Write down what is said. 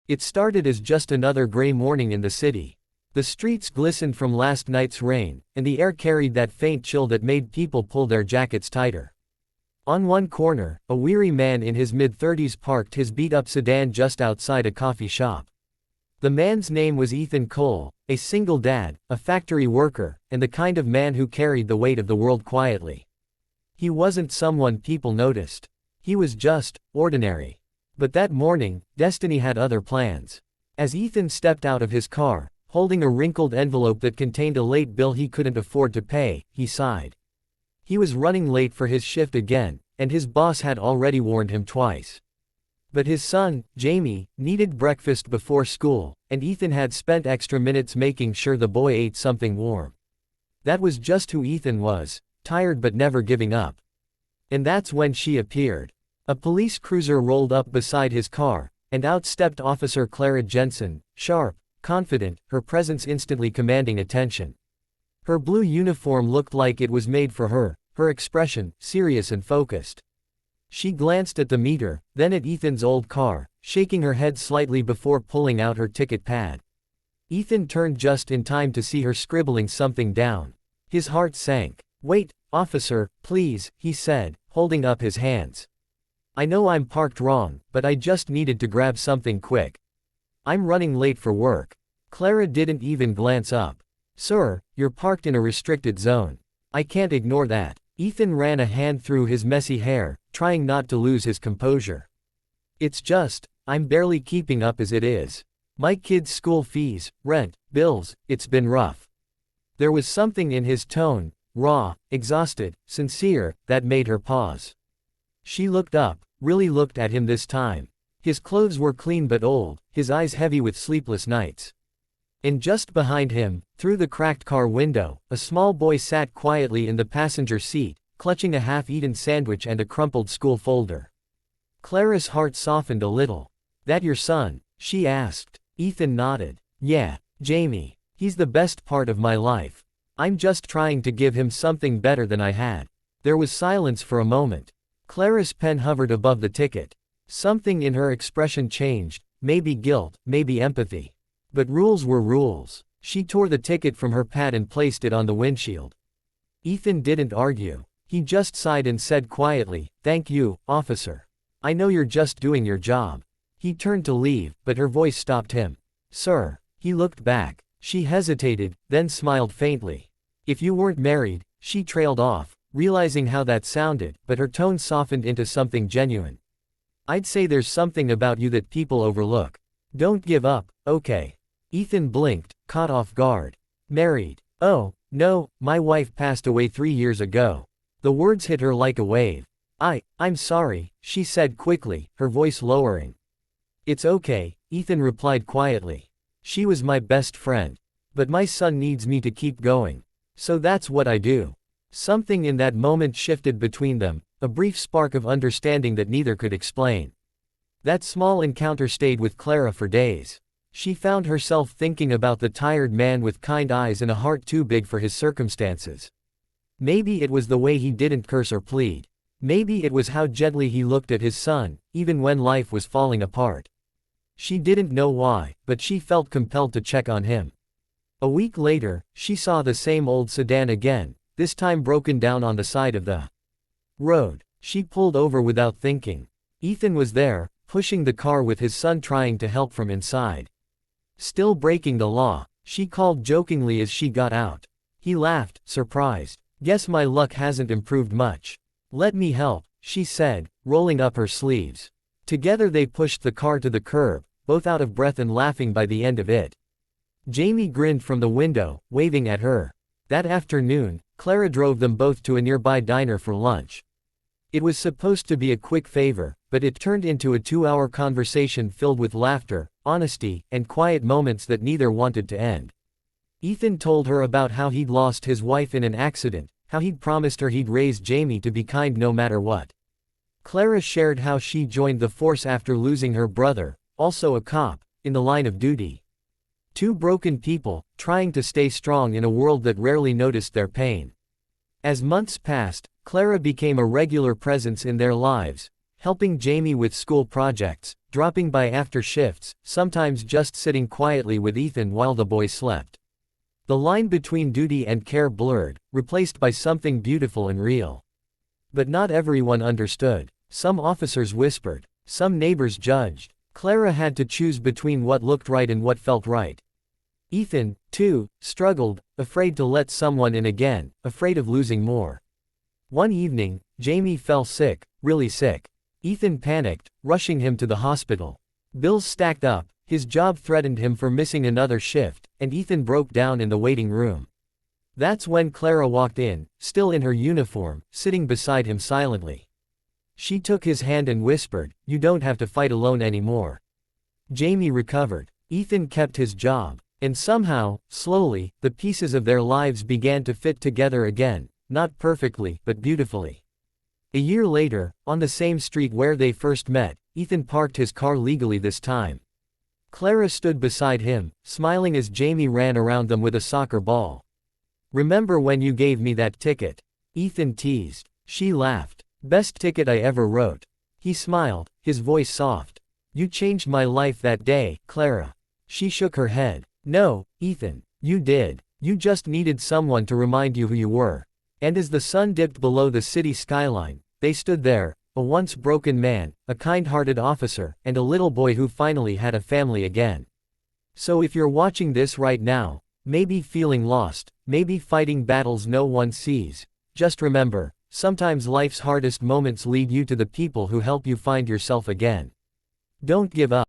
It started as just another gray morning in the city. The streets glistened from last night's rain, and the air carried that faint chill that made people pull their jackets tighter. On one corner, a weary man in his mid-30s parked his beat-up sedan just outside a coffee shop. The man's name was Ethan Cole, a single dad, a factory worker, and the kind of man who carried the weight of the world quietly. He wasn't someone people noticed. He was just ordinary. But that morning, destiny had other plans. As Ethan stepped out of his car, holding a wrinkled envelope that contained a late bill he couldn't afford to pay, he sighed. He was running late for his shift again, and his boss had already warned him twice. But his son, Jamie, needed breakfast before school, and Ethan had spent extra minutes making sure the boy ate something warm. That was just who Ethan was, tired but never giving up. And that's when she appeared. A police cruiser rolled up beside his car, and out stepped Officer Clara Jensen, sharp, confident, her presence instantly commanding attention. Her blue uniform looked like it was made for her, her expression, serious and focused. She glanced at the meter, then at Ethan's old car, shaking her head slightly before pulling out her ticket pad. Ethan turned just in time to see her scribbling something down. His heart sank. "Wait, officer, please," he said, holding up his hands. "I know I'm parked wrong, but I just needed to grab something quick. I'm running late for work." Clara didn't even glance up. "Sir, you're parked in a restricted zone. I can't ignore that." Ethan ran a hand through his messy hair, trying not to lose his composure. "It's just, I'm barely keeping up as it is. My kids' school fees, rent, bills, it's been rough." There was something in his tone, raw, exhausted, sincere, that made her pause. She looked up, really looked at him this time. His clothes were clean but old, his eyes heavy with sleepless nights. And just behind him, through the cracked car window, a small boy sat quietly in the passenger seat, clutching a half-eaten sandwich and a crumpled school folder. Clara's heart softened a little. "That your son?" she asked. Ethan nodded. "Yeah, Jamie. He's the best part of my life. I'm just trying to give him something better than I had." There was silence for a moment. Clara's pen hovered above the ticket. Something in her expression changed, maybe guilt, maybe empathy. But rules were rules. She tore the ticket from her pad and placed it on the windshield. Ethan didn't argue. He just sighed and said quietly, "Thank you, officer. I know you're just doing your job." He turned to leave, but her voice stopped him. "Sir." He looked back. She hesitated, then smiled faintly. "If you weren't married," she trailed off, realizing how that sounded, but her tone softened into something genuine. "I'd say there's something about you that people overlook. Don't give up, okay?" Ethan blinked, caught off guard. "Married? Oh, no, my wife passed away 3 years ago." The words hit her like a wave. I'm sorry," she said quickly, her voice lowering. "It's okay," Ethan replied quietly. "She was my best friend. But my son needs me to keep going. So that's what I do." Something in that moment shifted between them, a brief spark of understanding that neither could explain. That small encounter stayed with Clara for days. She found herself thinking about the tired man with kind eyes and a heart too big for his circumstances. Maybe it was the way he didn't curse or plead. Maybe it was how gently he looked at his son, even when life was falling apart. She didn't know why, but she felt compelled to check on him. A week later, she saw the same old sedan again, this time broken down on the side of the road. She pulled over without thinking. Ethan was there, pushing the car with his son trying to help from inside. "Still breaking the law," she called jokingly as she got out. He laughed, surprised. "Guess my luck hasn't improved much." "Let me help," she said, rolling up her sleeves. Together they pushed the car to the curb, both out of breath and laughing by the end of it. Jamie grinned from the window, waving at her. That afternoon, Clara drove them both to a nearby diner for lunch. It was supposed to be a quick favor, but it turned into a 2-hour conversation filled with laughter, honesty, and quiet moments that neither wanted to end. Ethan told her about how he'd lost his wife in an accident, how he'd promised her he'd raise Jamie to be kind no matter what. Clara shared how she joined the force after losing her brother, also a cop, in the line of duty. Two broken people, trying to stay strong in a world that rarely noticed their pain. As months passed, Clara became a regular presence in their lives, helping Jamie with school projects, dropping by after shifts, sometimes just sitting quietly with Ethan while the boy slept. The line between duty and care blurred, replaced by something beautiful and real. But not everyone understood. Some officers whispered. Some neighbors judged. Clara had to choose between what looked right and what felt right. Ethan, too, struggled, afraid to let someone in again, afraid of losing more. One evening, Jamie fell sick, really sick. Ethan panicked, rushing him to the hospital. Bills stacked up, his job threatened him for missing another shift, and Ethan broke down in the waiting room. That's when Clara walked in, still in her uniform, sitting beside him silently. She took his hand and whispered, "You don't have to fight alone anymore." Jamie recovered. Ethan kept his job. And somehow, slowly, the pieces of their lives began to fit together again, not perfectly, but beautifully. A year later, on the same street where they first met, Ethan parked his car legally this time. Clara stood beside him, smiling as Jamie ran around them with a soccer ball. "Remember when you gave me that ticket?" Ethan teased. She laughed. "Best ticket I ever wrote." He smiled, his voice soft. "You changed my life that day, Clara." She shook her head. "No, Ethan, you did. You just needed someone to remind you who you were." And as the sun dipped below the city skyline, they stood there, a once broken man, a kind-hearted officer, and a little boy who finally had a family again. So if you're watching this right now, maybe feeling lost, maybe fighting battles no one sees, just remember, sometimes life's hardest moments lead you to the people who help you find yourself again. Don't give up.